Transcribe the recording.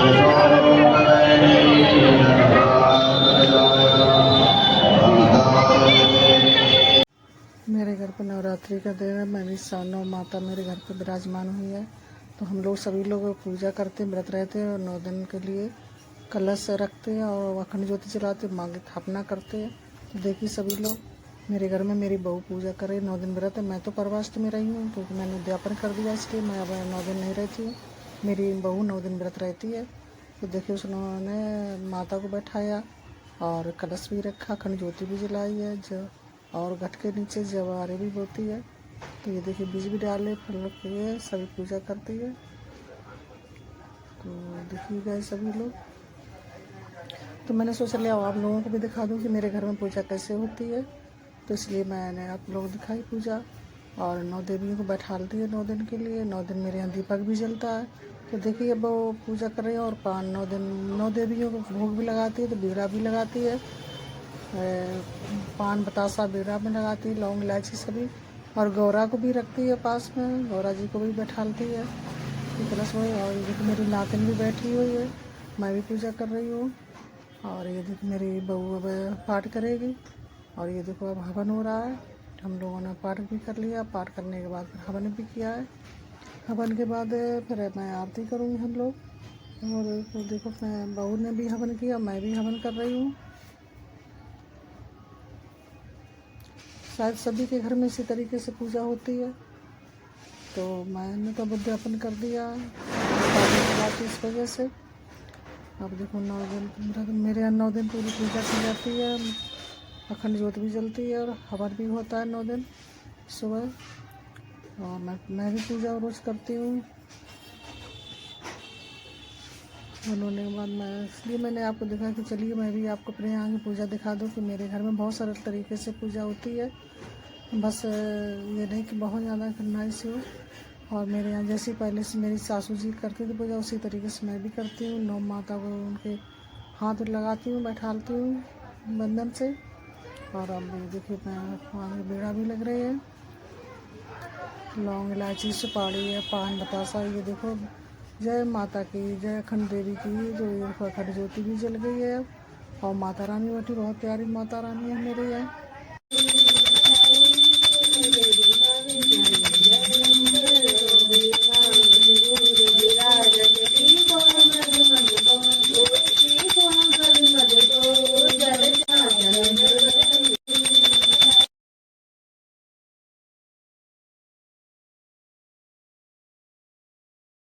मेरे घर पर नवरात्रि का दिन है। मेरी नौ माता मेरे घर पर विराजमान हुई है। तो हम लोग सभी लोग पूजा करते, व्रत रहते हैं और 9 दिन के लिए कलश रखते हैं और अखंड ज्योति जलाते, माँ की स्थापना करते हैं। तो देखिए सभी लोग, मेरे घर में मेरी बहू पूजा करे, 9 दिन व्रत है। मैं तो परवास्त में रही हूँ क्योंकि मैंने उद्यापन कर दिया, इसलिए मैं अब 9 दिन नहीं रहती हूँ। मेरी बहू 9 दिन व्रत रहती है। तो देखिए उसने माता को बैठाया और कलश भी रखा, अखंड ज्योति भी जलाई है जो, और घट के नीचे जवारे भी बोती है। तो ये देखिए बीज भी डाले, फल किए, सभी पूजा करती है। तो देखिए गए सभी लोग। तो मैंने सोचा लिया आप लोगों को भी दिखा दूं कि मेरे घर में पूजा कैसे होती है। तो इसलिए मैंने आप लोग दिखाई पूजा। और 9 देवियों को बैठालती है 9 दिन के लिए। 9 दिन मेरे यहाँ दीपक भी जलता है। तो देखिए अब वो पूजा कर रही है और 9 दिन 9 देवियों को भोग भी लगाती है, तो बीड़ा भी लगाती है, पान बतासा बीड़ा में लगाती है, लौंग इलायची सभी। और गौरा को भी रखती है पास में, गौरा जी को भी बैठालती है कलश में। और ये देखो मेरी नातिन भी बैठी हुई है, मैं भी पूजा कर रही हूँ। और ये देखो मेरी बहू अब पाठ करेगी। और ये देखो अब हवन हो रहा है। हम लोगों ने पाठ भी कर लिया, पाठ करने के बाद फिर हवन भी किया है। हवन के बाद फिर मैं आरती करूँगी हम लोग। और देखो मैं बहू ने भी हवन किया, मैं भी हवन कर रही हूँ। शायद सभी के घर में इसी तरीके से पूजा होती है। तो मैंने तो उद्यापन कर दिया इस वजह से। अब देखो 9 दिन मेरे यहाँ 9 दिन पूरी पूजा की जाती है, अखंड ज्योत भी जलती है और हवन भी होता है 9 दिन सुबह। और मैं भी पूजा रोज़ करती हूँ। उन्होंने के बाद मैं इसलिए मैंने आपको दिखा कि चलिए मैं भी आपको अपने यहाँ की पूजा दिखा दूँ कि मेरे घर में बहुत सरल तरीके से पूजा होती है। बस ये नहीं कि बहुत ज़्यादा कठिनाई से हो। और मेरे यहाँ जैसे पहले से मेरी सासू जी करती थी पूजा, उसी तरीके से मैं भी करती हूँ। 9 माता को उनके हाथ लगाती हूँ, बैठालती हूँ बंधन से। और अब देखिए मैं बेड़ा भी लग रही है, लौंग इलायची सुपारी है, पान बतासा। ये देखो जय माता की जय, अखंड देवी की। जो ये अखंड ज्योति भी जल गई है और माता रानी बैठी, बहुत प्यारी माता रानी है मेरे यहाँ।